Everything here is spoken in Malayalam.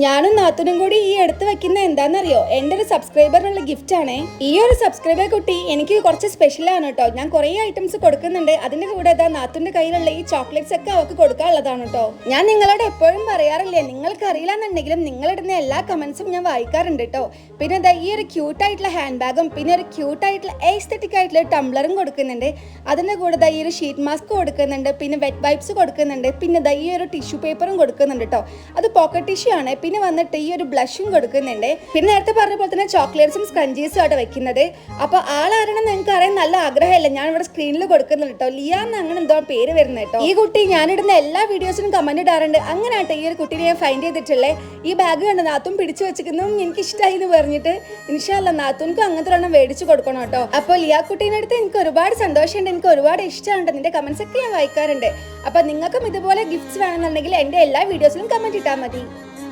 ഞാനും നാത്തൂനും കൂടി ഈ എടുത്ത് വെക്കുന്ന എന്താണെന്നറിയോ, എൻ്റെ ഒരു സബ്സ്ക്രൈബറിനുള്ള ഗിഫ്റ്റ് ആണ്. ഈ ഒരു സബ്സ്ക്രൈബർ കുട്ടി എനിക്ക് കുറച്ച് സ്പെഷ്യലാണ് കേട്ടോ. ഞാൻ കുറേ ഐറ്റംസ് കൊടുക്കുന്നുണ്ട്. അതിന്റെ കൂടെ നാത്തൂന്റെ കയ്യിലുള്ള ഈ ചോക്ലേറ്റ്സ് ഒക്കെ അവർക്ക് കൊടുക്കാനുള്ളതാണ് കേട്ടോ. ഞാൻ നിങ്ങളോട് എപ്പോഴും പറയാറില്ലേ, നിങ്ങൾക്ക് അറിയില്ല എന്നുണ്ടെങ്കിലും നിങ്ങളിടുന്ന എല്ലാ കമന്റ്സും ഞാൻ വായിക്കാറുണ്ട് കേട്ടോ. പിന്നെ ഈ ഒരു ക്യൂട്ട് ആയിട്ടുള്ള ഹാൻഡ് ബാഗും പിന്നെ ഒരു ക്യൂട്ട് ആയിട്ടുള്ള എസ്തെറ്റിക് ആയിട്ടുള്ള ടംബ്ലറും കൊടുക്കുന്നുണ്ട്. അതിന്റെ കൂടെ ഈ ഒരു ഷീറ്റ് മാസ്ക് കൊടുക്കുന്നുണ്ട്, പിന്നെ വെറ്റ് വൈപ്സ് കൊടുക്കുന്നുണ്ട്, പിന്നെ ഈ ഒരു ടിഷ്യൂ പേപ്പറും കൊടുക്കുന്നുണ്ട് കേട്ടോ. അത് പോക്കറ്റ് ടിഷ്യൂ ആണ്. പിന്നെ വന്നിട്ട് ഈ ഒരു ബ്ലഷും കൊടുക്കുന്നുണ്ട്. പിന്നെ നേരത്തെ പറഞ്ഞ പോലെ തന്നെ ചോക്ലേറ്റ്സും സ്പഞ്ചീസും അവിടെ വെക്കുന്നത്. അപ്പൊ ആളാരണം നിങ്ങൾക്ക് അറിയാൻ നല്ല ആഗ്രഹമല്ല, ഞാൻ ഇവിടെ സ്ക്രീനിൽ കൊടുക്കുന്നുണ്ട് കേട്ടോ. ലിയാന്ന് അങ്ങനെ എന്തോ പേര് വരുന്നത് കേട്ടോ. ഈ കുട്ടി ഞാനിടുന്ന എല്ലാ വീഡിയോസിനും കമന്റ് ഇടാറുണ്ട്. അങ്ങനെയാട്ടെ ഈ ഒരു കുട്ടീനെ ഞാൻ ഫൈൻഡ് ചെയ്തിട്ടുള്ളത്. ഈ ബാഗ് കണ്ട് നാത്തും പിടിച്ചു വെച്ചിരിക്കുന്നതും എനിക്ക് ഇഷ്ടമായി എന്ന് പറഞ്ഞിട്ട് ഇൻഷാ അല്ലാ നാത്തുൻക്കും അങ്ങനത്തെ ഒരെണ്ണം മേടിച്ചു കൊടുക്കണം കേട്ടോ. അപ്പോൾ ലിയാ കുട്ടീൻ്റെ അടുത്ത് എനിക്ക് ഒരുപാട് സന്തോഷമുണ്ട്, എനിക്ക് ഒരുപാട് ഇഷ്ടമുണ്ട്. നിന്റെ കമന്റ്സ് ഒക്കെ ഞാൻ വായിക്കാറുണ്ട്. അപ്പൊ നിങ്ങൾക്കും ഇതുപോലെ ഗിഫ്റ്റ്സ് വേണമെന്നുണ്ടെങ്കിൽ എൻ്റെ എല്ലാ വീഡിയോസിലും കമന്റ് ഇട്ടാൽ മതി.